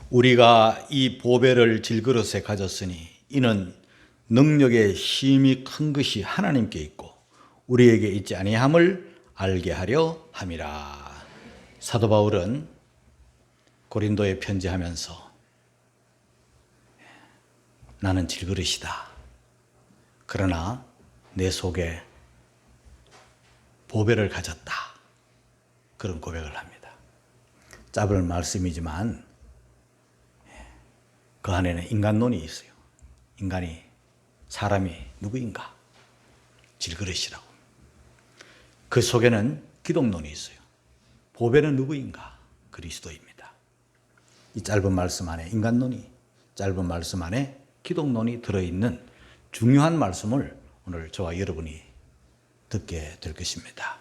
우리가 이 보배를 질그릇에 가졌으니 이는 능력의 힘이 큰 것이 하나님께 있고 우리에게 있지 아니함을 알게 하려 함이라. 사도 바울은 고린도에 편지하면서 나는 질그릇이다. 그러나 내 속에 보배를 가졌다. 그런 고백을 합니다. 짧은 말씀이지만 그 안에는 인간론이 있어요. 사람이 누구인가? 질그릇이라고. 그 속에는 기독론이 있어요. 보배는 누구인가? 그리스도입니다. 이 짧은 말씀 안에 짧은 말씀 안에 기독론이 들어있는 중요한 말씀을 오늘 저와 여러분이 듣게 될 것입니다.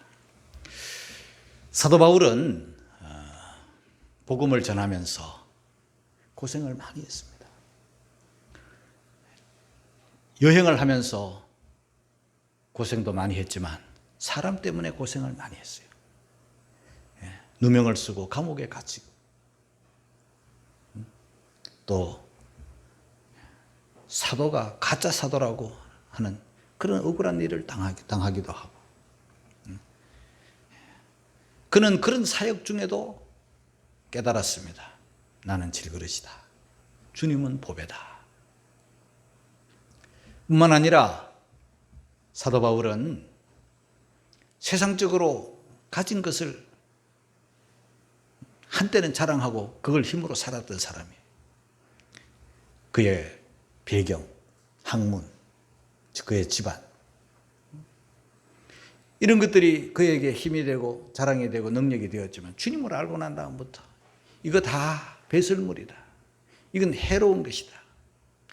사도 바울은 복음을 전하면서 고생을 많이 했습니다. 여행을 하면서 고생도 많이 했지만 사람 때문에 고생을 많이 했어요. 누명을 쓰고 감옥에 갇히고 또 사도가 가짜 사도라고 하는 그런 억울한 일을 당하기도 하고 그는 그런 사역 중에도 깨달았습니다. 나는 질그릇이다. 주님은 보배다. 뿐만 아니라 사도 바울은 세상적으로 가진 것을 한때는 자랑하고 그걸 힘으로 살았던 사람이에요. 그의 배경, 학문, 그의 집안 이런 것들이 그에게 힘이 되고 자랑이 되고 능력이 되었지만 주님을 알고 난 다음부터 이거 다 배설물이다. 이건 해로운 것이다.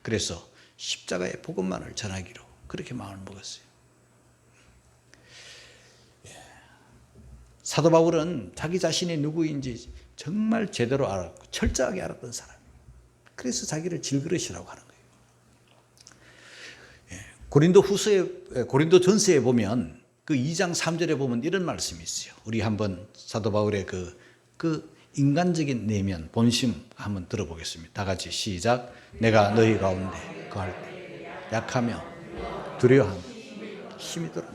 그래서 십자가의 복음만을 전하기로 그렇게 마음을 먹었어요. 사도 바울은 자기 자신이 누구인지 정말 제대로 알았고 철저하게 알았던 사람이에요. 그래서 자기를 질그릇이라고 하는 거예요. 고린도 전서에 보면 그 2장 3절에 보면 이런 말씀이 있어요. 우리 한번 사도 바울의 그 인간적인 내면, 본심 한번 들어보겠습니다. 다 같이 시작. 내가 너희 가운데 거할 때 약하며 두려워하며 힘이 들어.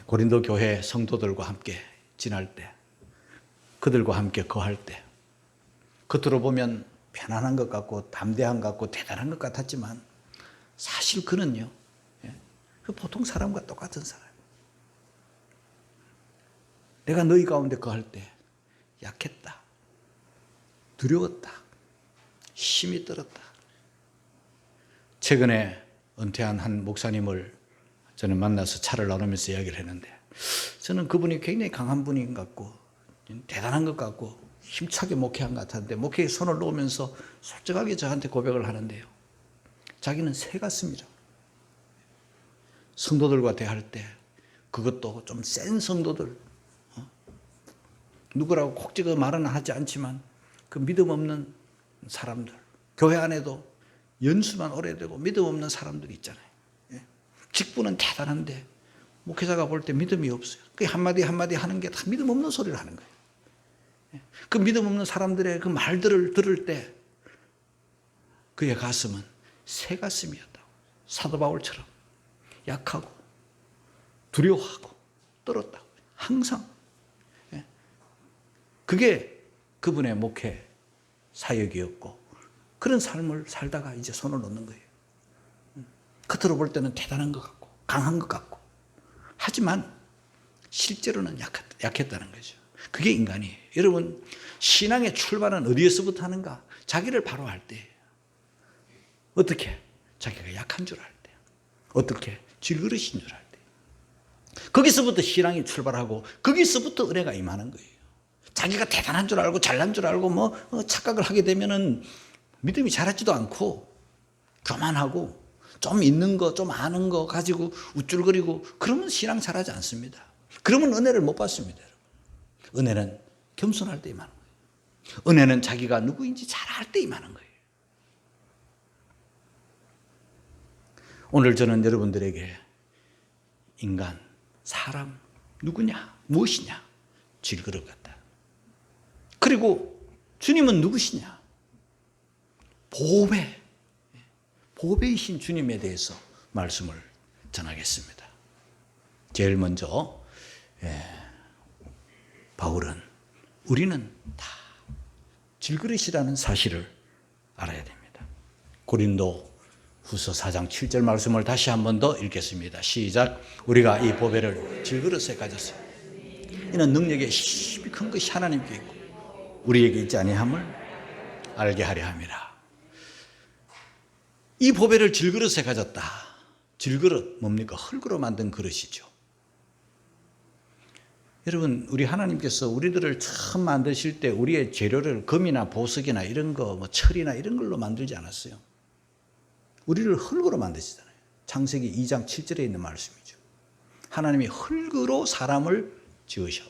고린도 교회 성도들과 함께 지날 때, 그들과 함께 거할 때, 겉으로 보면 편안한 것 같고 담대한 것 같고 대단한 것 같았지만 사실 그는요, 보통 사람과 똑같은 사람. 내가 너희 가운데 거할 때 약했다, 두려웠다, 힘이 들었다. 최근에 은퇴한 한 목사님을 저는 만나서 차를 나누면서 이야기를 했는데 저는 그분이 굉장히 강한 분인 것 같고 대단한 것 같고 힘차게 목회한 것 같았는데 목회에 손을 놓으면서 솔직하게 저한테 고백을 하는데요. 자기는 새 같습니다. 성도들과 대할 때 그것도 좀 센 성도들, 누구라고 콕 찍어 말은 하지 않지만 그 믿음 없는 사람들, 교회 안에도 연수만 오래되고 믿음 없는 사람들이 있잖아요. 직분은 대단한데 목회자가 볼 때 믿음이 없어요. 그 한마디 한마디 하는 게 다 믿음 없는 소리를 하는 거예요. 그 믿음 없는 사람들의 그 말들을 들을 때 그의 가슴은 새 가슴이었다고. 사도 바울처럼 약하고 두려워하고 떨었다고. 항상. 그게 그분의 목회 사역이었고 그런 삶을 살다가 이제 손을 놓는 거예요. 겉으로 볼 때는 대단한 것 같고 강한 것 같고 하지만 실제로는 약했다는 거죠. 그게 인간이에요. 여러분, 신앙의 출발은 어디에서부터 하는가? 자기를 바로 알 때예요. 어떻게? 자기가 약한 줄 알 때. 어떻게? 질그릇인 줄 알 때. 거기서부터 신앙이 출발하고 거기서부터 은혜가 임하는 거예요. 자기가 대단한 줄 알고 잘난 줄 알고 착각을 하게 되면은 믿음이 자라지도 않고 교만하고 좀 있는 거, 좀 아는 거 가지고 우쭐거리고 그러면 신앙 잘하지 않습니다. 그러면 은혜를 못 받습니다. 여러분. 은혜는 겸손할 때 임하는 거예요. 은혜는 자기가 누구인지 잘 알 때 임하는 거예요. 오늘 저는 여러분들에게 인간, 사람, 누구냐, 무엇이냐, 질그릇 같다. 그리고 주님은 누구시냐? 보배이신 주님에 대해서 말씀을 전하겠습니다. 제일 먼저 바울은 우리는 다 질그릇이라는 사실을 알아야 됩니다. 고린도 후서 4장 7절 말씀을 다시 한 번 더 읽겠습니다. 시작. 우리가 이 보배를 질그릇에 가졌어요. 이는 능력의 힘이 큰 것이 하나님께 있고 우리에게 있지 아니함을 알게 하려 함이라. 이 보배를 질그릇에 가졌다. 질그릇 뭡니까? 흙으로 만든 그릇이죠. 여러분, 우리 하나님께서 우리들을 처음 만드실 때 우리의 재료를 금이나 보석이나 이런 거, 철이나 이런 걸로 만들지 않았어요. 우리를 흙으로 만드시잖아요. 창세기 2장 7절에 있는 말씀이죠. 하나님이 흙으로 사람을 지으셔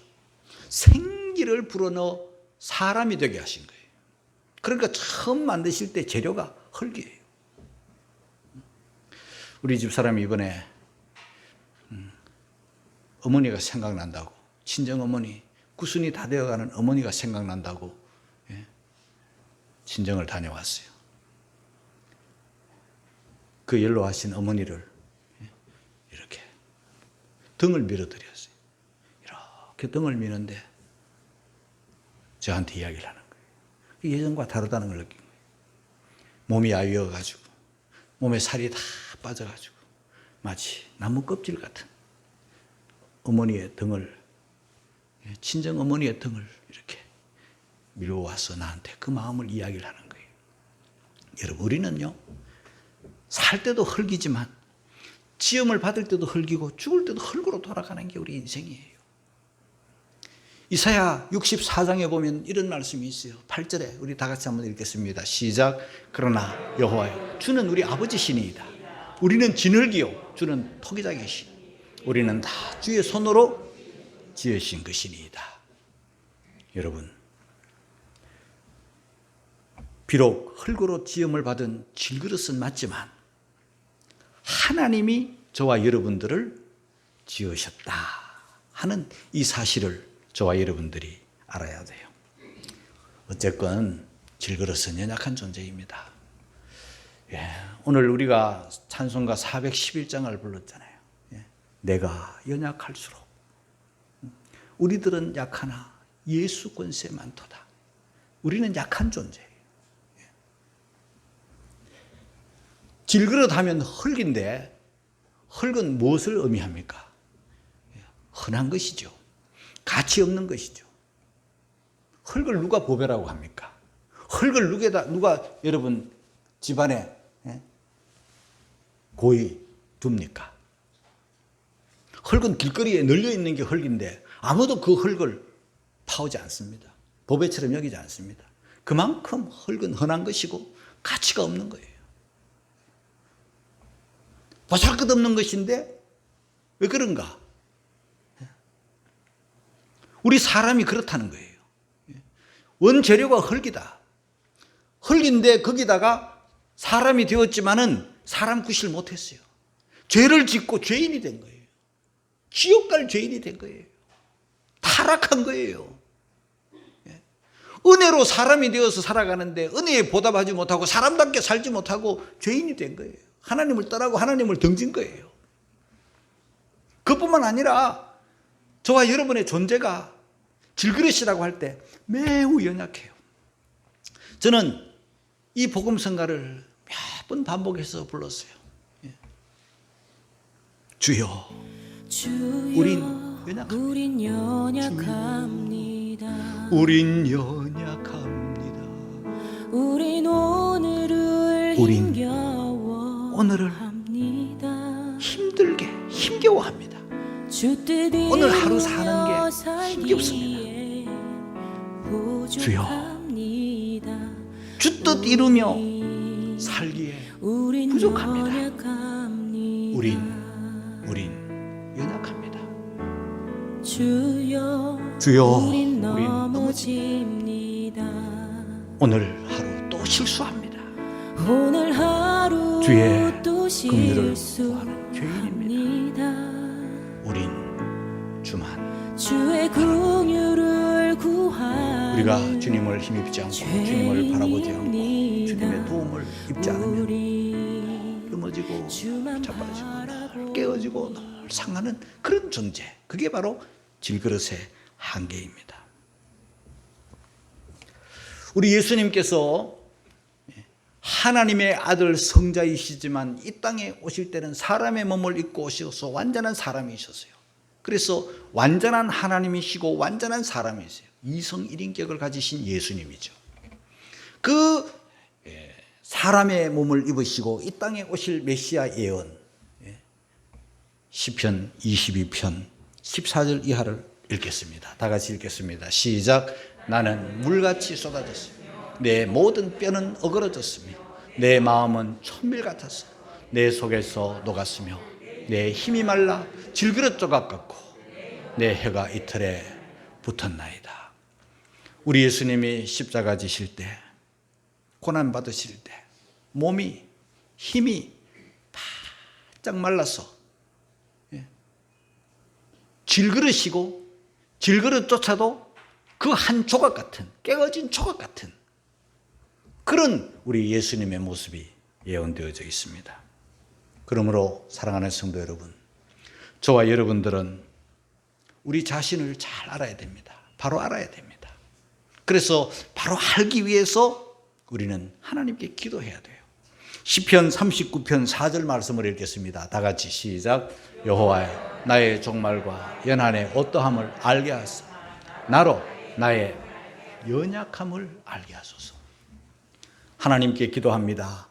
생기를 불어넣어 사람이 되게 하신 거예요. 그러니까 처음 만드실 때 재료가 흙이에요. 우리 집사람이 이번에 어머니가 생각난다고, 친정어머니, 구순이 다 되어가는 어머니가 생각난다고 친정을 다녀왔어요. 그 연로하신 어머니를 이렇게 등을 밀어드렸어요. 이렇게 등을 미는데 저한테 이야기를 하는 거예요. 예전과 다르다는 걸 느낀 거예요. 몸이 야위어가지고 몸에 살이 다 빠져가지고 마치 나무 껍질 같은 어머니의 등을, 친정 어머니의 등을 이렇게 밀어와서 나한테 그 마음을 이야기를 하는 거예요. 여러분, 우리는요 살 때도 흙이지만 지음을 받을 때도 흙이고 죽을 때도 흙으로 돌아가는 게 우리 인생이에요. 이사야 64장에 보면 이런 말씀이 있어요. 8절에 우리 다 같이 한번 읽겠습니다. 시작. 그러나 여호와여, 주는 우리 아버지시니이다. 우리는 진흙이요 주는 토기장이시니 우리는 다 주의 손으로 지으신 것이니이다. 여러분, 비록 흙으로 지음을 받은 질그릇은 맞지만 하나님이 저와 여러분들을 지으셨다 하는 이 사실을 저와 여러분들이 알아야 돼요. 어쨌건 질그릇은 연약한 존재입니다. 오늘 우리가 찬송가 411장을 불렀잖아요. 내가 연약할수록 우리들은 약하나 예수 권세 많도다. 우리는 약한 존재예요. 질그릇 하면 흙인데 흙은 무엇을 의미합니까? 흔한 것이죠. 가치 없는 것이죠. 흙을 누가 보배라고 합니까? 흙을 누가 여러분 집안에 고이 둡니까? 흙은 길거리에 널려 있는 게 흙인데 아무도 그 흙을 파오지 않습니다. 보배처럼 여기지 않습니다. 그만큼 흙은 흔한 것이고 가치가 없는 거예요. 보잘것없는 것인데 왜 그런가? 우리 사람이 그렇다는 거예요. 원재료가 흙이다. 흙인데 거기다가 사람이 되었지만은 사람 구실 못했어요. 죄를 짓고 죄인이 된 거예요. 지옥 갈 죄인이 된 거예요. 타락한 거예요. 은혜로 사람이 되어서 살아가는데 은혜에 보답하지 못하고 사람답게 살지 못하고 죄인이 된 거예요. 하나님을 떠나고 하나님을 등진 거예요. 그뿐만 아니라 저와 여러분의 존재가 질그릇이라고 할 때 매우 연약해요. 저는 이 복음성가를 몇 번 반복해서 불렀어요. 주여, 우린 연약합니다. 우린 연약합니다. 우린 오늘을 힘들게 힘겨워합니다. 오늘 하루 사는 게 힘겹습니다. 주여, 주 뜻 이루며 살기에 부족합니다. 우린 연약합니다. 주여, 우린 넘어집니다. 오늘 하루 또 실수합니다. 오늘 하루 주의 또 긍휼을 구하는 죄인입니다. 실수합니다. 우린 주만 주의 긍휼을 우리가 주님을 힘입지 않고 주님을 바라보지 않고 주님의 도움을 입지 않으면 넘어지고 자빠지고 늘 깨어지고 늘 상하는 그런 존재, 그게 바로 질그릇의 한계입니다. 우리 예수님께서 하나님의 아들 성자이시지만 이 땅에 오실 때는 사람의 몸을 입고 오셔서 완전한 사람이셨어요. 그래서 완전한 하나님이시고 완전한 사람이세요. 이성 일인격을 가지신 예수님이죠. 그 사람의 몸을 입으시고 이 땅에 오실 메시아 예언, 시편 22편 14절 이하를 읽겠습니다. 다 같이 읽겠습니다. 시작. 나는 물같이 쏟아졌으며 내 모든 뼈는 어그러졌으며 내 마음은 천밀 같았어. 내 속에서 녹았으며 내 힘이 말라 질그릇 조각 같고 내 혀가 이틀에 붙었나이다. 우리 예수님이 십자가 지실 때, 고난 받으실 때 몸이, 힘이 바짝 말라서 질그릇이고 질그릇조차도 그 한 조각 같은, 깨어진 조각 같은 그런 우리 예수님의 모습이 예언되어져 있습니다. 그러므로 사랑하는 성도 여러분, 저와 여러분들은 우리 자신을 잘 알아야 됩니다. 바로 알아야 됩니다. 그래서 바로 알기 위해서 우리는 하나님께 기도해야 돼요. 시편 39편 4절 말씀을 읽겠습니다. 다 같이 시작. 여호와여, 나의 종말과 연한의 어떠함을 알게 하소서. 나로 나의 연약함을 알게 하소서. 하나님께 기도합니다.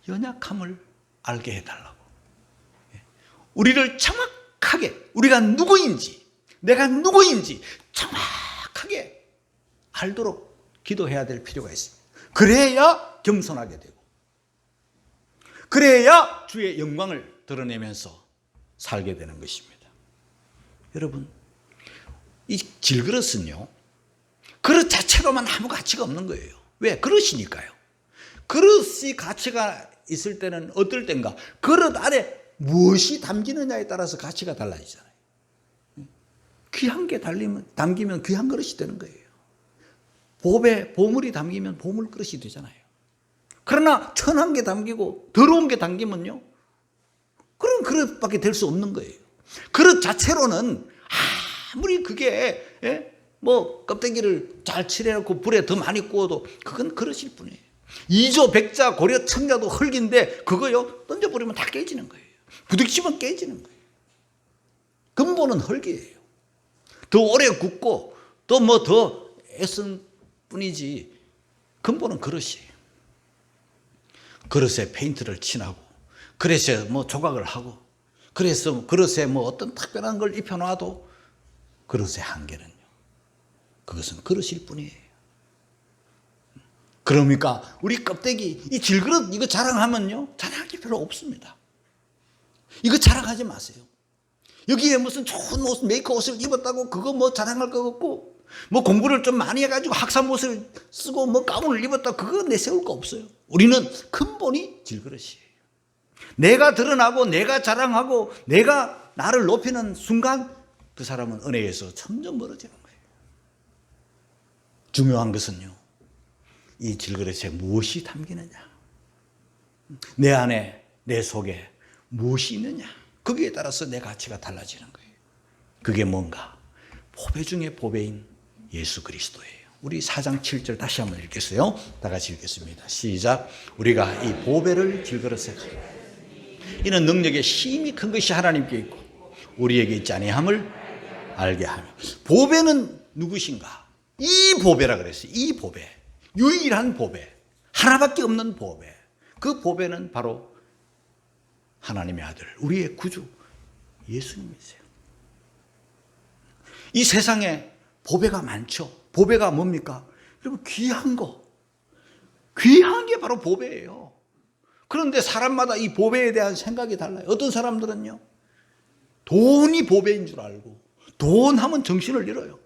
연약함을 알게 해달라고. 우리를 정확하게, 우리가 누구인지, 내가 누구인지 정확하게 알도록 기도해야 될 필요가 있습니다. 그래야 겸손하게 되고, 그래야 주의 영광을 드러내면서 살게 되는 것입니다. 여러분, 이 질그릇은요, 그릇 자체로만 아무 가치가 없는 거예요. 왜? 그릇이니까요. 그릇이 가치가 있을 때는 어떨 때인가? 그릇 안에 무엇이 담기느냐에 따라서 가치가 달라지잖아요. 귀한 게 담기면 귀한 그릇이 되는 거예요. 보배, 보물이 담기면 보물 그릇이 되잖아요. 그러나 천한 게 담기고 더러운 게 담기면요, 그런 그릇밖에 될 수 없는 거예요. 그릇 자체로는 아무리 그게 뭐 껍데기를 잘 칠해놓고 불에 더 많이 구워도 그건 그릇일 뿐이에요. 이조, 백자, 고려, 청자도 흙인데 그거요 던져버리면 다 깨지는 거예요. 부딪히면 깨지는 거예요. 근본은 흙이에요. 더 오래 굽고 또 뭐 더 애쓴 뿐이지 근본은 그릇이에요. 그릇에 페인트를 칠하고 그릇에 뭐 조각을 하고 그래서 그릇에 뭐 어떤 특별한 걸 입혀놔도 그릇의 한계는요, 그것은 그릇일 뿐이에요. 그러니까 우리 껍데기, 이 질그릇 이거 자랑하면요, 자랑할 게 별로 없습니다. 이거 자랑하지 마세요. 여기에 무슨 좋은 옷, 메이커 옷을 입었다고 그거 뭐 자랑할 거 없고, 뭐 공부를 좀 많이 해가지고 학사 옷을 쓰고 뭐 가운을 입었다 그거 내세울 거 없어요. 우리는 근본이 질그릇이에요. 내가 드러나고 내가 자랑하고 내가 나를 높이는 순간 그 사람은 은혜에서 점점 멀어지는 거예요. 중요한 것은요, 이 질그릇에 무엇이 담기느냐, 내 안에 내 속에 무엇이 있느냐, 거기에 따라서 내 가치가 달라지는 거예요. 그게 뭔가? 보배 중에 보배인 예수 그리스도예요. 우리 4장 7절 다시 한번 읽겠어요. 다 같이 읽겠습니다. 시작. 우리가 이 보배를 질그릇에 가지고 이는 능력의 힘이 큰 것이 하나님께 있고 우리에게 있지 아니함을 알게 하며. 보배는 누구신가? 이 보배라 그랬어요. 이 보배, 유일한 보배, 하나밖에 없는 보배. 그 보배는 바로 하나님의 아들, 우리의 구주 예수님이세요. 이 세상에 보배가 많죠. 보배가 뭡니까? 여러분, 귀한 거, 귀한 게 바로 보배예요. 그런데 사람마다 이 보배에 대한 생각이 달라요. 어떤 사람들은요, 돈이 보배인 줄 알고, 돈 하면 정신을 잃어요.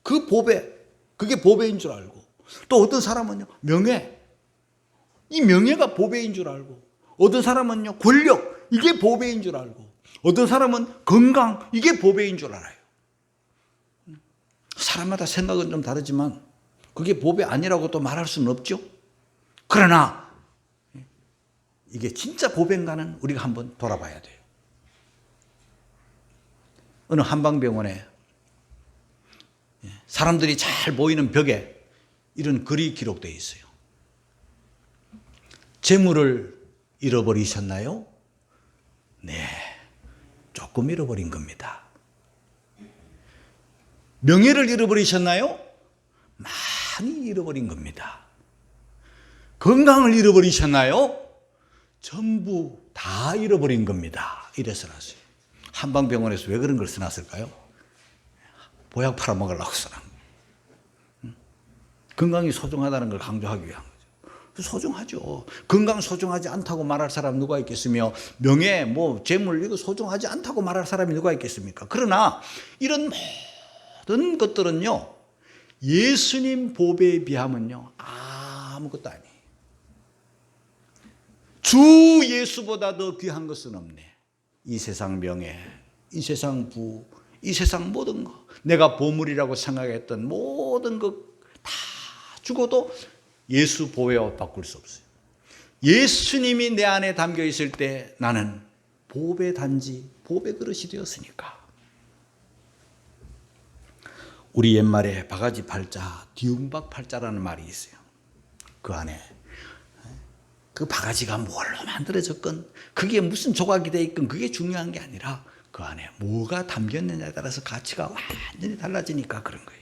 그 보배, 그게 보배인 줄 알고. 또 어떤 사람은요, 명예, 이 명예가 보배인 줄 알고. 어떤 사람은요, 권력, 이게 보배인 줄 알고. 어떤 사람은 건강, 이게 보배인 줄 알아요. 사람마다 생각은 좀 다르지만 그게 복이 아니라고 또 말할 수는 없죠. 그러나 이게 진짜 복인가는 우리가 한번 돌아봐야 돼요. 어느 한방병원에 사람들이 잘 모이는 벽에 이런 글이 기록되어 있어요. 재물을 잃어버리셨나요? 네, 조금 잃어버린 겁니다. 명예를 잃어버리셨나요? 많이 잃어버린 겁니다. 건강을 잃어버리셨나요? 전부 다 잃어버린 겁니다. 이래 써놨어요. 한방병원에서 왜 그런 걸 써놨을까요? 보약 팔아먹으려고 써놨 거예요. 건강이 소중하다는 걸 강조하기 위한 거죠. 소중하죠. 건강 소중하지 않다고 말할 사람 누가 있겠으며, 명예, 재물 이거 소중하지 않다고 말할 사람이 누가 있겠습니까? 그러나 이런 모든 것들은요, 예수님 보배에 비하면요 아무것도 아니에요. 주 예수보다 더 귀한 것은 없네. 이 세상 명예, 이 세상 부, 이 세상 모든 것, 내가 보물이라고 생각했던 모든 것 다 죽어도 예수 보배와 바꿀 수 없어요. 예수님이 내 안에 담겨 있을 때 나는 보배 단지, 보배 그릇이 되었으니까. 우리 옛말에 바가지 팔자, 뒤움박 팔자라는 말이 있어요. 그 안에 그 바가지가 뭘로 만들어졌건, 그게 무슨 조각이 돼 있건 그게 중요한 게 아니라 그 안에 뭐가 담겼느냐에 따라서 가치가 완전히 달라지니까 그런 거예요.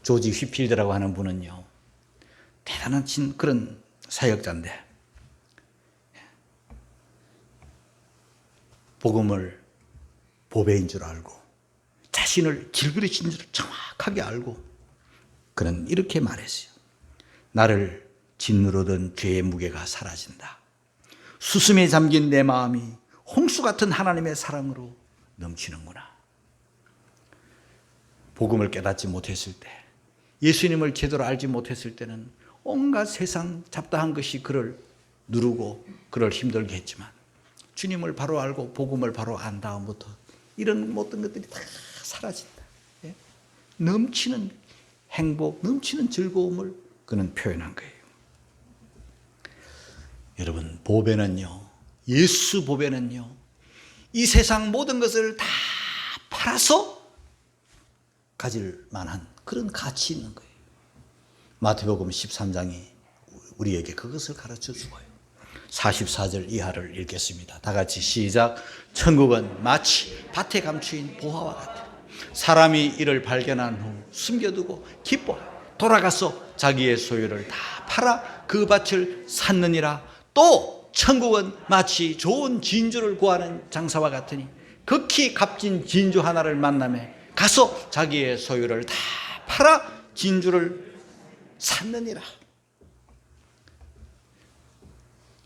조지 휘필드라고 하는 분은요, 대단한 그런 사역자인데 복음을 보배인 줄 알고 자신을 길들이신 줄 정확하게 알고 그는 이렇게 말했어요. 나를 짓누르 던 죄의 무게가 사라진다. 수심에 잠긴 내 마음이 홍수 같은 하나님의 사랑으로 넘치는구나. 복음을 깨닫지 못했을 때, 예수님을 제대로 알지 못했을 때는 온갖 세상 잡다한 것이 그를 누르고 그를 힘들게 했지만, 주님을 바로 알고 복음을 바로 안 다음부터 이런 모든 것들이 다 사라진다. 넘치는 행복, 넘치는 즐거움을 그는 표현한 거예요. 여러분, 보배는요, 예수 보배는요, 이 세상 모든 것을 다 팔아서 가질 만한 그런 가치 있는 거예요. 마태복음 13장이 우리에게 그것을 가르쳐 주고요. 44절 이하를 읽겠습니다. 다 같이 시작. 천국은 마치 밭에 감추인 보화와 같아. 사람이 이를 발견한 후 숨겨두고 기뻐하여 돌아가서 자기의 소유를 다 팔아 그 밭을 샀느니라. 또 천국은 마치 좋은 진주를 구하는 장사와 같으니 극히 값진 진주 하나를 만나매 가서 자기의 소유를 다 팔아 진주를 샀느니라.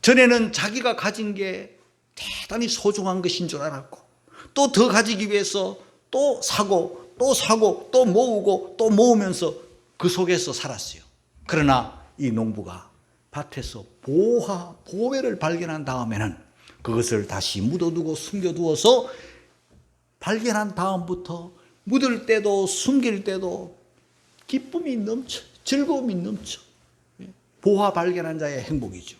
전에는 자기가 가진 게 대단히 소중한 것인 줄 알았고, 또 더 가지기 위해서 또 사고 또 사고 또 모으고 또 모으면서 그 속에서 살았어요. 그러나 이 농부가 밭에서 보배를 발견한 다음에는 그것을 다시 묻어두고 숨겨두어서 발견한 다음부터 묻을 때도 숨길 때도 기쁨이 넘쳐, 즐거움이 넘쳐. 보화 발견한 자의 행복이죠.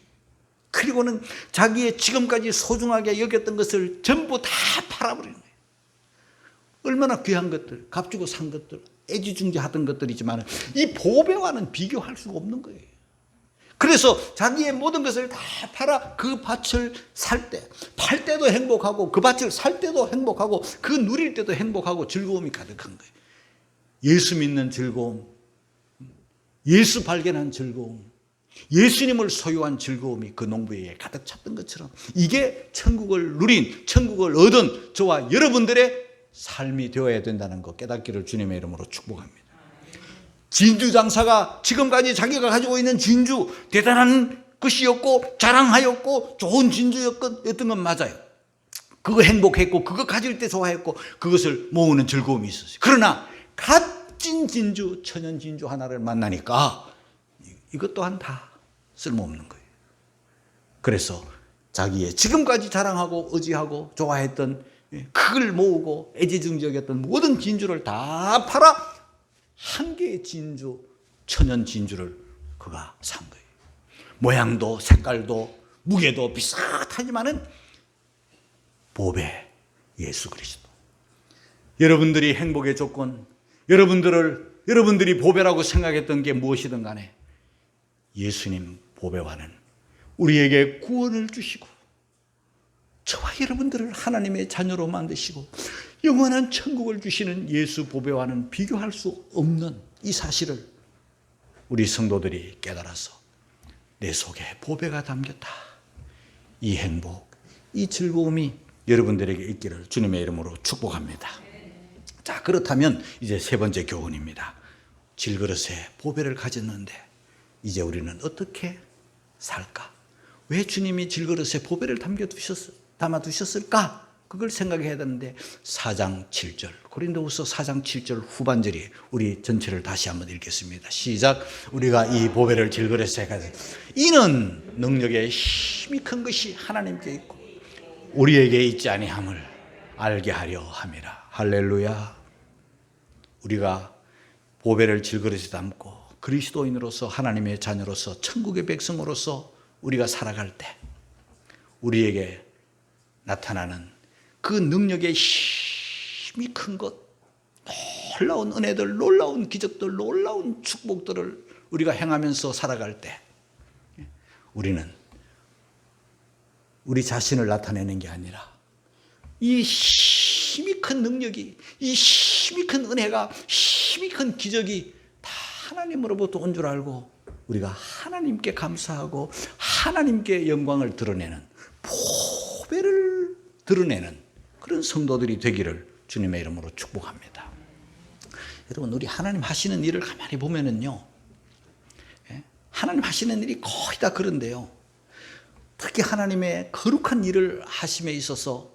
그리고는 자기의 지금까지 소중하게 여겼던 것을 전부 다 팔아버리는 거예요. 얼마나 귀한 것들, 값주고 산 것들, 애지중지하던 것들이지만 이 보배와는 비교할 수가 없는 거예요. 그래서 자기의 모든 것을 다 팔아 그 밭을 살 때, 팔 때도 행복하고 그 밭을 살 때도 행복하고 그 누릴 때도 행복하고 즐거움이 가득한 거예요. 예수 믿는 즐거움, 예수 발견한 즐거움, 예수님을 소유한 즐거움이 그 농부에게 가득 찼던 것처럼 이게 천국을 누린, 천국을 얻은 저와 여러분들의 삶이 되어야 된다는 것 깨닫기를 주님의 이름으로 축복합니다. 진주 장사가 지금까지 자기가 가지고 있는 진주 대단한 것이었고 자랑하였고 좋은 진주였던 건 맞아요. 그거 행복했고 그거 가질 때 좋아했고 그것을 모으는 즐거움이 있었어요. 그러나 값진 진주, 천연 진주 하나를 만나니까 이것 또한 다 쓸모없는 거예요. 그래서 자기의 지금까지 자랑하고 의지하고 좋아했던 그걸 모으고 애지중지였던 모든 진주를 다 팔아 한 개의 진주, 천연 진주를 그가 산 거예요. 모양도 색깔도 무게도 비슷하지만은 보배 예수 그리스도. 여러분들이 행복의 조건, 여러분들이 보배라고 생각했던 게 무엇이든 간에 예수님 보배와는 우리에게 구원을 주시고 저와 여러분들을 하나님의 자녀로 만드시고 영원한 천국을 주시는 예수 보배와는 비교할 수 없는 이 사실을 우리 성도들이 깨달아서 내 속에 보배가 담겼다. 이 행복, 이 즐거움이 여러분들에게 있기를 주님의 이름으로 축복합니다. 자, 그렇다면 이제 세 번째 교훈입니다. 질그릇에 보배를 가졌는데 이제 우리는 어떻게 살까? 왜 주님이 질그릇에 보배를 담아두셨을까? 그걸 생각해야 되는데 4장 7절 고린도후서 4장 7절 후반절이 우리 전체를 다시 한번 읽겠습니다. 시작. 우리가 이 보배를 질그릇에 가졌 이는 능력의 힘이 큰 것이 하나님께 있고 우리에게 있지 아니함을 알게 하려 함이라. 할렐루야. 우리가 보배를 질그릇에 담고 그리스도인으로서 하나님의 자녀로서 천국의 백성으로서 우리가 살아갈 때 우리에게 나타나는 그 능력의 힘이 큰 것, 놀라운 은혜들, 놀라운 기적들, 놀라운 축복들을 우리가 행하면서 살아갈 때 우리는 우리 자신을 나타내는 게 아니라 이 힘이 큰 능력이, 이 힘이 큰 은혜가, 힘이 큰 기적이 다 하나님으로부터 온 줄 알고 우리가 하나님께 감사하고 하나님께 영광을 드러내는 보배를 드러내는 그런 성도들이 되기를 주님의 이름으로 축복합니다. 여러분, 우리 하나님 하시는 일을 가만히 보면은요, 하나님 하시는 일이 거의 다 그런데요. 특히 하나님의 거룩한 일을 하심에 있어서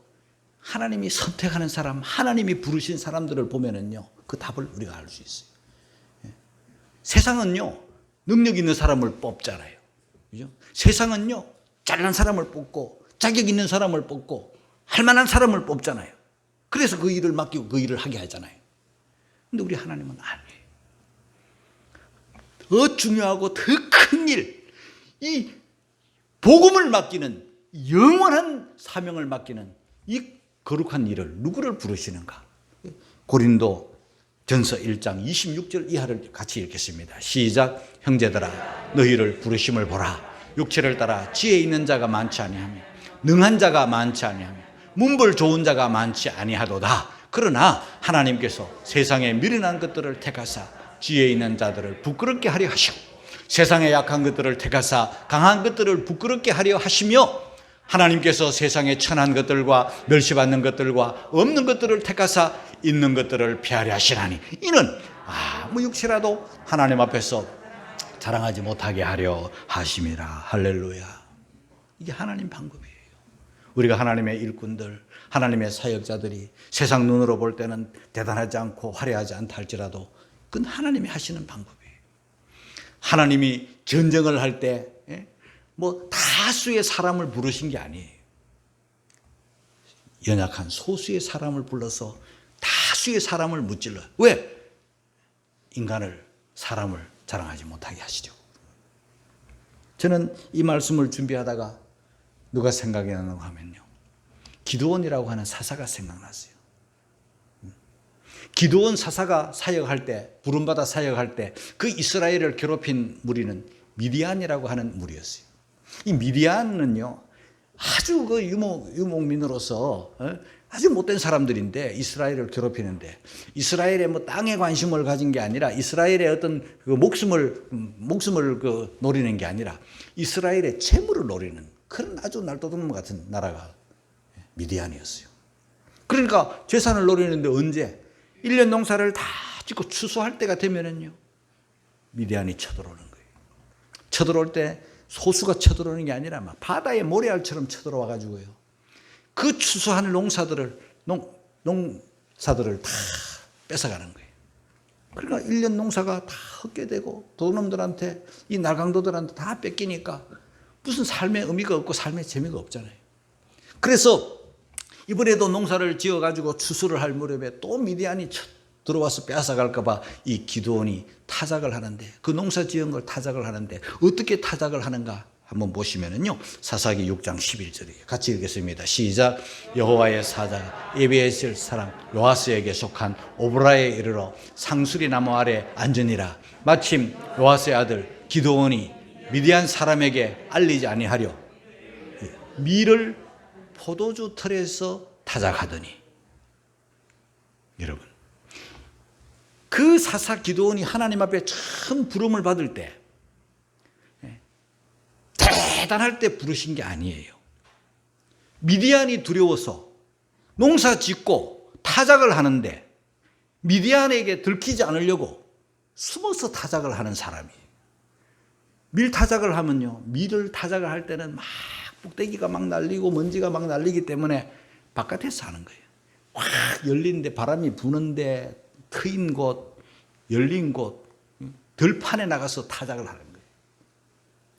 하나님이 선택하는 사람, 하나님이 부르신 사람들을 보면은요, 그 답을 우리가 알 수 있어요. 세상은요, 능력 있는 사람을 뽑잖아요. 그죠? 세상은요, 잘난 사람을 뽑고, 자격 있는 사람을 뽑고, 할 만한 사람을 뽑잖아요. 그래서 그 일을 맡기고 그 일을 하게 하잖아요. 근데 우리 하나님은 아니에요. 더 중요하고 더 큰 일, 이 복음을 맡기는, 영원한 사명을 맡기는 이 거룩한 일을 누구를 부르시는가? 고린도 전서 1장 26절 이하를 같이 읽겠습니다. 시작. 형제들아, 너희를 부르심을 보라. 육체를 따라 지혜 있는 자가 많지 아니하며 능한 자가 많지 아니하며 문벌 좋은 자가 많지 아니하도다. 그러나 하나님께서 세상에 미련한 것들을 택하사 지혜 있는 자들을 부끄럽게 하려 하시고 세상에 약한 것들을 택하사 강한 것들을 부끄럽게 하려 하시며 하나님께서 세상에 천한 것들과 멸시받는 것들과 없는 것들을 택하사 있는 것들을 폐하려 하시나니 이는 아무 육체라도 하나님 앞에서 자랑하지 못하게 하려 하심이라. 할렐루야. 이게 하나님 방법이에요. 우리가 하나님의 일꾼들, 하나님의 사역자들이 세상 눈으로 볼 때는 대단하지 않고 화려하지 않다 할지라도 그건 하나님이 하시는 방법이에요. 하나님이 전쟁을 할 때 뭐 다수의 사람을 부르신 게 아니에요. 연약한 소수의 사람을 불러서 다수의 사람을 무찔러. 왜? 사람을 자랑하지 못하게 하시죠. 저는 이 말씀을 준비하다가 누가 생각이 나는가 하면요, 기드온이라고 하는 사사가 생각났어요. 기드온 사사가 사역할 때, 부름받아 사역할 때 그 이스라엘을 괴롭힌 무리는 미디안이라고 하는 무리였어요. 이 미디안은요, 아주 그 유목민으로서 아주 못된 사람들인데 이스라엘을 괴롭히는데 이스라엘의 뭐 땅에 관심을 가진 게 아니라 이스라엘의 어떤 그 목숨을 그 노리는 게 아니라 이스라엘의 재물을 노리는 그런 아주 날도둑놈 같은 나라가 미디안이었어요. 그러니까 재산을 노리는데 언제 1년 농사를 다 짓고 추수할 때가 되면은요, 미디안이 쳐들어오는 거예요. 쳐들어올 때 소수가 쳐들어오는 게 아니라 막 바다의 모래알처럼 쳐들어와 가지고요, 그 추수하는 농사들을 다 뺏어가는 거예요. 그러니까 1년 농사가 다 헛게 되고 도둑놈들한테, 이 날강도들한테 다 뺏기니까 무슨 삶의 의미가 없고 삶의 재미가 없잖아요. 그래서 이번에도 농사를 지어가지고 추수를 할 무렵에 또 미디안이 들어와서 빼앗아갈까 봐 이 기드온이 타작을 하는데, 그 농사 지은 걸 타작을 하는데 어떻게 타작을 하는가 한번 보시면은요, 사사기 6장 11절이에요. 같이 읽겠습니다. 시작. 여호와의 사자가 에베에셀 사람 요아스에게 속한 오브라에 이르러 상수리 나무 아래 앉으니라. 마침 요아스의 아들 기드온이 미디안 사람에게 알리지 아니하려 밀을 포도주 틀에서 타작하더니, 여러분, 그 사사 기드온이 하나님 앞에 처음 부름을 받을 때, 대단할 때 부르신 게 아니에요. 미디안이 두려워서 농사 짓고 타작을 하는데 미디안에게 들키지 않으려고 숨어서 타작을 하는 사람이에요. 밀 타작을 하면요, 밀을 타작을 할 때는 막 꼭대기가 막 날리고 먼지가 막 날리기 때문에 바깥에서 하는 거예요. 확 열린데, 바람이 부는데 트인 곳, 열린 곳, 들판에 나가서 타작을 하는 거예요.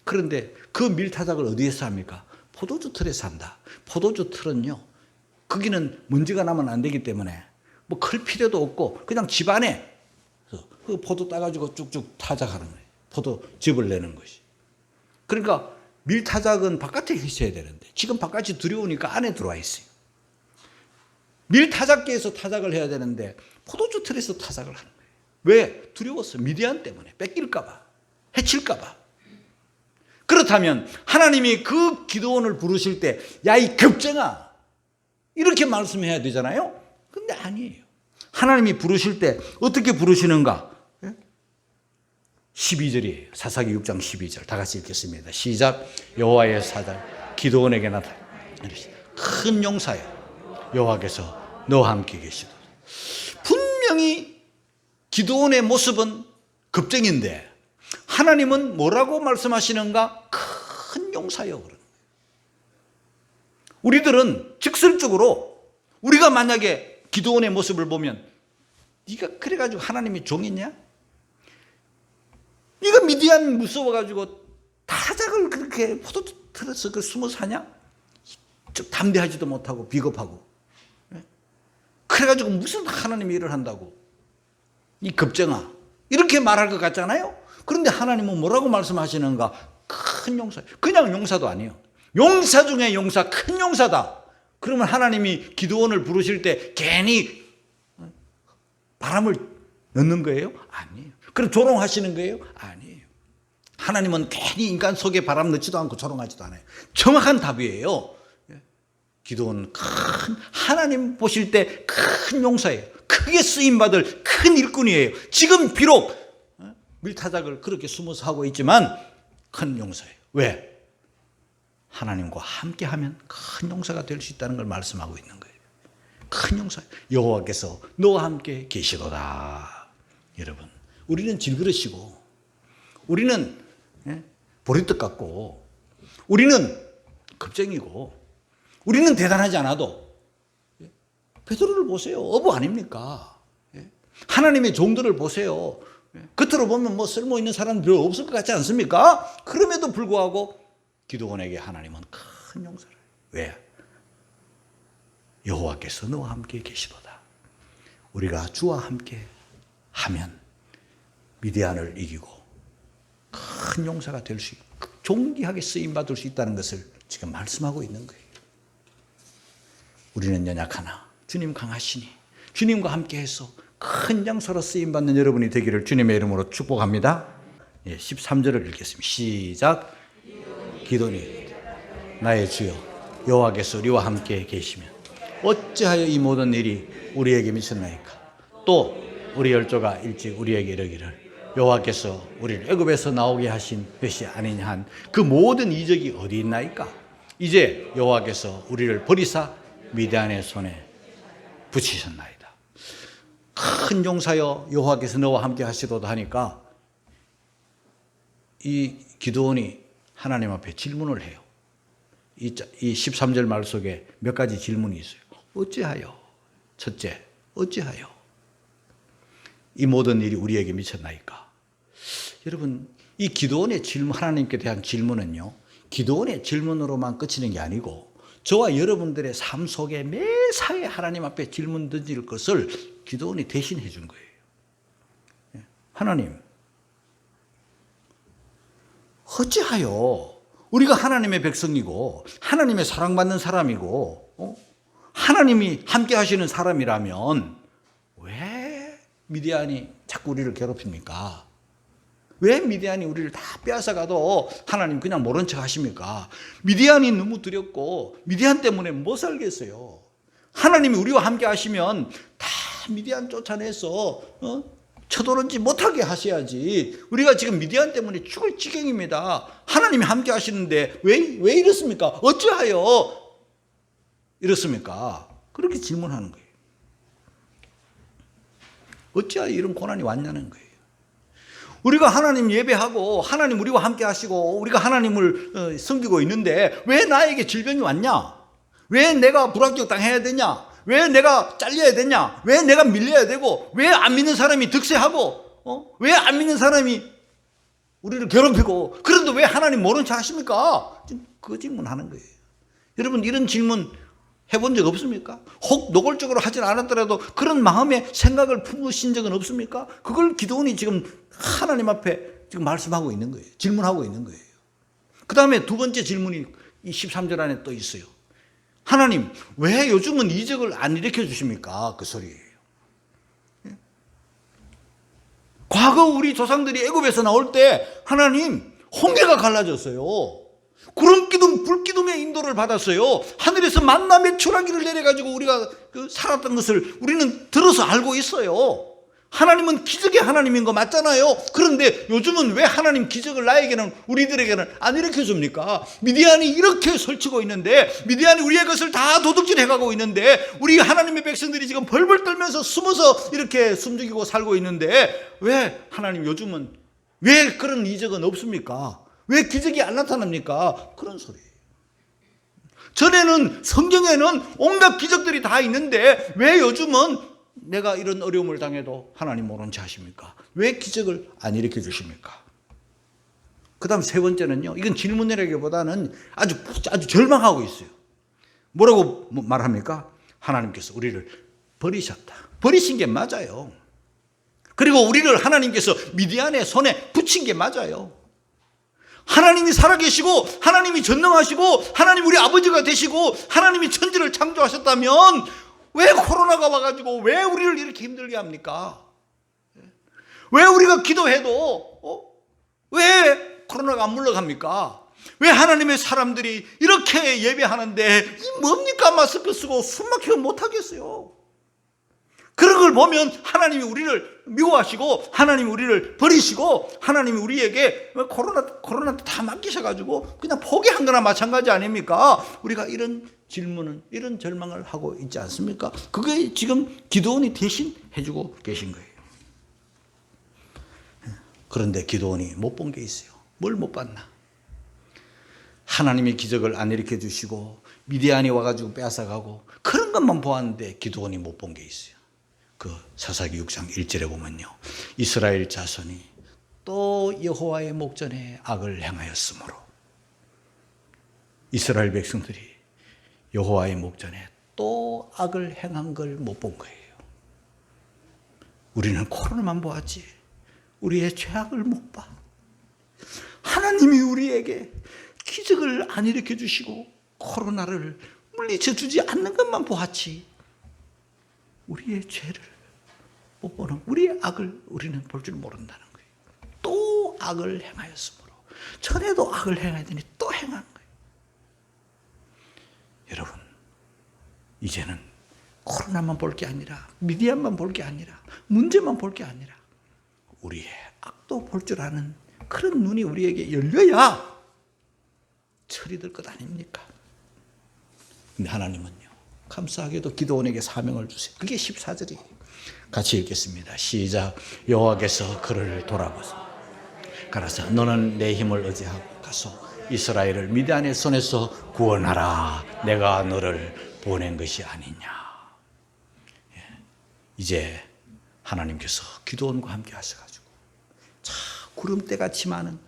그런데 그 밀타작을 어디에서 합니까? 포도주 틀에서 한다. 포도주 틀은요, 거기는 먼지가 나면 안 되기 때문에 뭐 클 필요도 없고 그냥 집 안에 그 포도 따가지고 쭉쭉 타작하는 거예요. 포도즙을 내는 것이. 그러니까 밀타작은 바깥에 있어야 되는데 지금 바깥이 두려우니까 안에 들어와 있어요. 밀타작기에서 타작을 해야 되는데 포도주 틀에서 타작을 하는 거예요. 왜? 두려웠어. 미디안 때문에 뺏길까 봐, 해칠까 봐. 그렇다면 하나님이 그 기드온을 부르실 때, 야, 이 겁쟁아, 이렇게 말씀해야 되잖아요. 근데 아니에요. 하나님이 부르실 때 어떻게 부르시는가? 12절이에요. 사사기 6장 12절. 다 같이 읽겠습니다. 시작. 여호와의 사자 기드온에게 나타나 큰 용사여, 여호와께서 너와 함께 계시도다. 분명히 기드온의 모습은 겁쟁인데 하나님은 뭐라고 말씀하시는가? 큰 용사여. 우리들은 직설적으로 우리가 만약에 기드온의 모습을 보면, 네가 그래가지고 하나님이 종이냐? 네가 미디안 무서워가지고 타작을 그렇게 포도틀에서 그 숨어 사냐? 좀 담대하지도 못하고 비겁하고, 그래가지고 무슨 하나님이 일을 한다고, 이 겁쟁아, 이렇게 말할 것 같잖아요. 그런데 하나님은 뭐라고 말씀하시는가? 큰 용사. 그냥 용사도 아니에요. 용사 중에 용사, 큰 용사다. 그러면 하나님이 기드온을 부르실 때 괜히 바람을 넣는 거예요? 아니에요. 그럼 조롱하시는 거예요? 아니에요. 하나님은 괜히 인간 속에 바람 넣지도 않고 조롱하지도 않아요. 정확한 답이에요. 기드온은 하나님 보실 때 큰 용사예요. 크게 쓰임받을 큰 일꾼이에요. 지금 비록 밀타작을 그렇게 숨어서 하고 있지만 큰 용사예요. 왜? 하나님과 함께하면 큰 용사가 될 수 있다는 걸 말씀하고 있는 거예요. 큰 용사, 여호와께서 너와 함께 계시도다. 여러분, 우리는 질그릇이고, 우리는 보리떡 같고, 우리는 겁쟁이고, 우리는 대단하지 않아도 베드로를 보세요. 어부 아닙니까? 하나님의 종들을 보세요. 겉으로 보면 뭐 쓸모 있는 사람은 별로 없을 것 같지 않습니까? 그럼에도 불구하고 기드온에게 하나님은 큰 용서를. 왜? 여호와께서 너와 함께 계시도다. 우리가 주와 함께 하면 미디안을 이기고 큰 용사가 될 수 있고 존귀하게 쓰임받을 수 있다는 것을 지금 말씀하고 있는 거예요. 우리는 연약하나 주님 강하시니 주님과 함께해서 큰 장소로 쓰임받는 여러분이 되기를 주님의 이름으로 축복합니다. 13절을 읽겠습니다. 시작. 기도니 나의 주여 여호와께서 우리와 함께 계시면 어찌하여 이 모든 일이 우리에게 미쳤나이까? 또 우리 열조가 일찍 우리에게 이르기를 여호와께서 우리를 애굽에서 나오게 하신 것이 아니냐 한 그 모든 이적이 어디 있나이까? 이제 여호와께서 우리를 버리사 미디안의 손에 붙이셨나이다. 큰 용사여 여호와께서 너와 함께 하시도다 하니까 이 기드온이 하나님 앞에 질문을 해요. 이 13절 말 속에 몇 가지 질문이 있어요. 어찌하여? 첫째, 어찌하여? 이 모든 일이 우리에게 미쳤나이까? 여러분, 이 기드온의 질문, 하나님께 대한 질문은요, 기드온의 질문으로만 끝이는 게 아니고 저와 여러분들의 삶 속에 매사에 하나님 앞에 질문 던질 것을 기도원이 대신해 준 거예요. 하나님, 어찌하여 우리가 하나님의 백성이고 하나님의 사랑받는 사람이고 하나님이 함께 하시는 사람이라면 왜 미디안이 자꾸 우리를 괴롭힙니까? 왜 미디안이 우리를 다 빼앗아가도 하나님 그냥 모른 척 하십니까? 미디안이 너무 두렵고 미디안 때문에 못 살겠어요. 하나님이 우리와 함께 하시면 다 미디안 쫓아내서 쳐들어오지 못하게 하셔야지. 우리가 지금 미디안 때문에 죽을 지경입니다. 하나님이 함께 하시는데 왜 이렇습니까? 어찌하여 이렇습니까? 그렇게 질문하는 거예요. 어찌하여 이런 고난이 왔냐는 거예요. 우리가 하나님 예배하고 하나님 우리와 함께 하시고 우리가 하나님을 섬기고 있는데 왜 나에게 질병이 왔냐? 왜 내가 불합격 당해야 되냐? 왜 내가 잘려야 되냐? 왜 내가 밀려야 되고? 왜 안 믿는 사람이 득세하고? 왜 안 믿는 사람이 우리를 괴롭히고? 그런데 왜 하나님 모른 척 하십니까? 그 질문하는 거예요. 여러분 이런 질문 해본 적 없습니까? 혹 노골적으로 하진 않았더라도 그런 마음의 생각을 품으신 적은 없습니까? 그걸 기도원이 지금 하나님 앞에 지금 말씀하고 있는 거예요. 질문하고 있는 거예요. 그 다음에 두 번째 질문이 이 13절 안에 또 있어요. 하나님, 왜 요즘은 이적을 안 일으켜 주십니까? 그 소리예요. 과거 우리 조상들이 애굽에서 나올 때 하나님 홍해가 갈라졌어요. 구름 기둥, 불 기둥의 인도를 받았어요. 하늘에서 만나 메추라기를 내려가지고 우리가 살았던 것을 우리는 들어서 알고 있어요. 하나님은 기적의 하나님인 거 맞잖아요. 그런데 요즘은 왜 하나님 기적을 나에게는 우리들에게는 안 일으켜 줍니까? 미디안이 이렇게 설치고 있는데 미디안이 우리의 것을 다 도둑질해 가고 있는데 우리 하나님의 백성들이 지금 벌벌 떨면서 숨어서 이렇게 숨죽이고 살고 있는데 왜 하나님 요즘은 왜 그런 이적은 없습니까? 왜 기적이 안 나타납니까? 그런 소리예요. 전에는 성경에는 온갖 기적들이 다 있는데 왜 요즘은 내가 이런 어려움을 당해도 하나님 모른 체 하십니까? 왜 기적을 안 일으켜 주십니까? 그 다음 세 번째는요. 이건 질문이라기보다는 아주 절망하고 있어요. 뭐라고 말합니까? 하나님께서 우리를 버리셨다. 버리신 게 맞아요. 그리고 우리를 하나님께서 미디안의 손에 붙인 게 맞아요. 하나님이 살아계시고 하나님이 전능하시고 하나님 우리 아버지가 되시고 하나님이 천지를 창조하셨다면 왜 코로나가 와가지고 왜 우리를 이렇게 힘들게 합니까? 왜 우리가 기도해도 왜 코로나가 안 물러갑니까? 왜 하나님의 사람들이 이렇게 예배하는데 이 뭡니까? 마스크 쓰고 숨 막히고 못하겠어요. 그런 걸 보면 하나님이 우리를 미워하시고 하나님이 우리를 버리시고 하나님이 우리에게 코로나 다 맡기셔가지고 그냥 포기한 거나 마찬가지 아닙니까? 우리가 이런 질문은 이런 절망을 하고 있지 않습니까? 그게 지금 기도원이 대신 해주고 계신 거예요. 그런데 기도원이 못 본 게 있어요. 뭘 못 봤나? 하나님이 기적을 안 일으켜 주시고 미디안이 와가지고 빼앗아가고 그런 것만 보았는데 기도원이 못 본 게 있어요. 그 사사기 6장 1절에 보면요. 이스라엘 자손이 또 여호와의 목전에 악을 행하였으므로 이스라엘 백성들이 여호와의 목전에 또 악을 행한 걸 못 본 거예요. 우리는 코로나만 보았지 우리의 죄악을 못 봐. 하나님이 우리에게 기적을 안 일으켜 주시고 코로나를 물리쳐 주지 않는 것만 보았지 우리의 죄를 못 보는 우리의 악을 우리는 볼 줄 모른다는 거예요. 또 악을 행하였으므로 전에도 악을 행하더니 또 행한 거예요. 여러분 이제는 코로나만 볼 게 아니라 미디안만 볼 게 아니라 문제만 볼 게 아니라 우리의 악도 볼 줄 아는 그런 눈이 우리에게 열려야 처리될 것 아닙니까? 근데 하나님은요 감사하게도 기도원에게 사명을 주세요. 그게 14절이에요. 같이 읽겠습니다. 시작. 여호와께서 그를 돌아보사 가라사 너는 내 힘을 의지하고 가서 이스라엘을 미디안의 손에서 구원하라. 내가 너를 보낸 것이 아니냐. 이제 하나님께서 기도원과 함께 하셔가지고 자 구름대같이 많은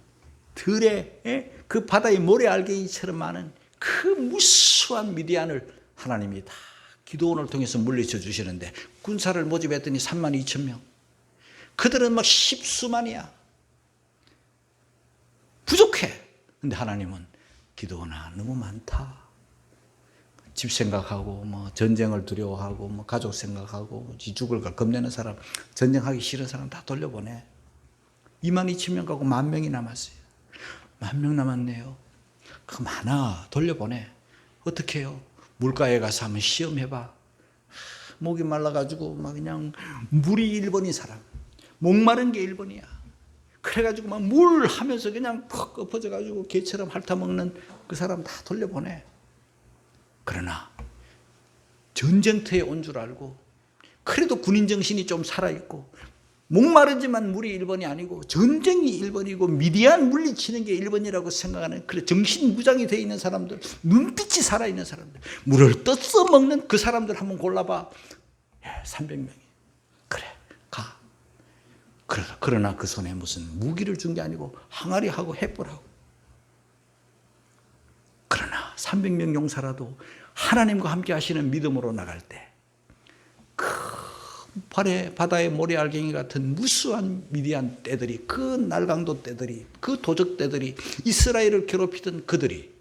들에 그 바다의 모래알갱이처럼 많은 그 무수한 미디안을 하나님이 다 기도원을 통해서 물리쳐 주시는데 군사를 모집했더니 32,000명. 그들은 막 십수만이야. 부족해. 근데 하나님은 기도원아 너무 많다. 집 생각하고 뭐 전쟁을 두려워하고 뭐 가족 생각하고 죽을까 겁내는 사람, 전쟁하기 싫은 사람 다 돌려보내. 22,000명 가고 10,000명이 남았어요. 10,000명 남았네요. 그 많아. 돌려보내. 어떻게 해요? 물가에 가서 한번 시험해봐. 목이 말라가지고 막 그냥 물이 1번인 사람, 목마른 게 1번이야. 그래가지고 막 물 하면서 그냥 푹 엎어져가지고 개처럼 핥아먹는 그 사람 다 돌려보내. 그러나 전쟁터에 온 줄 알고 그래도 군인 정신이 좀 살아있고 목마르지만 물이 1번이 아니고 전쟁이 1번이고 미디안 물리치는 게 1번이라고 생각하는 그래 정신 무장이 되어 있는 사람들, 눈빛이 살아있는 사람들, 물을 떠서 먹는 그 사람들 한번 골라봐. 300명이. 그래 가. 그러나 그 손에 무슨 무기를 준 게 아니고 항아리하고 횃불하고. 그러나 300명 용사라도 하나님과 함께 하시는 믿음으로 나갈 때 바다의 모래알갱이 같은 무수한 미디안 떼들이, 그 날강도 떼들이, 그 도적 떼들이, 이스라엘을 괴롭히던 그들이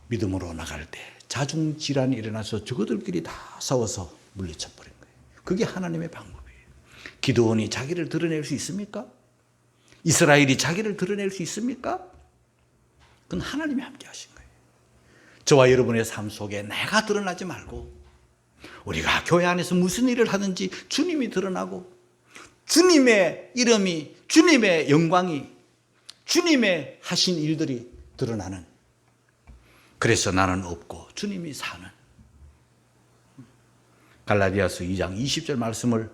믿음으로 나갈 때 자중질환이 일어나서 저들끼리 다 싸워서 물리쳐버린 거예요. 그게 하나님의 방법이에요. 기드온이 자기를 드러낼 수 있습니까? 이스라엘이 자기를 드러낼 수 있습니까? 그건 하나님이 함께 하신 거예요. 저와 여러분의 삶 속에 내가 드러나지 말고 우리가 교회 안에서 무슨 일을 하든지 주님이 드러나고 주님의 이름이, 주님의 영광이, 주님의 하신 일들이 드러나는, 그래서 나는 없고 주님이 사는, 갈라디아서 2장 20절 말씀을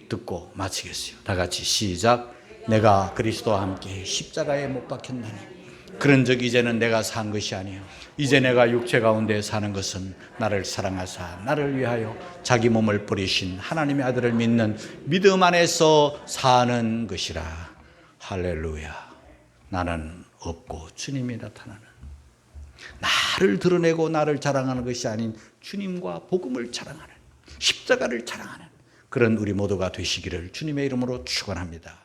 듣고 마치겠어요. 다 같이 시작. 내가 그리스도와 함께 십자가에 못 박혔나니 그런즉 이제는 내가 산 것이 아니요 이제 내가 육체 가운데 사는 것은 나를 사랑하사 나를 위하여 자기 몸을 버리신 하나님의 아들을 믿는 믿음 안에서 사는 것이라. 할렐루야. 나는 없고 주님이 나타나는, 나를 드러내고 나를 자랑하는 것이 아닌 주님과 복음을 자랑하는, 십자가를 자랑하는 그런 우리 모두가 되시기를 주님의 이름으로 축원합니다.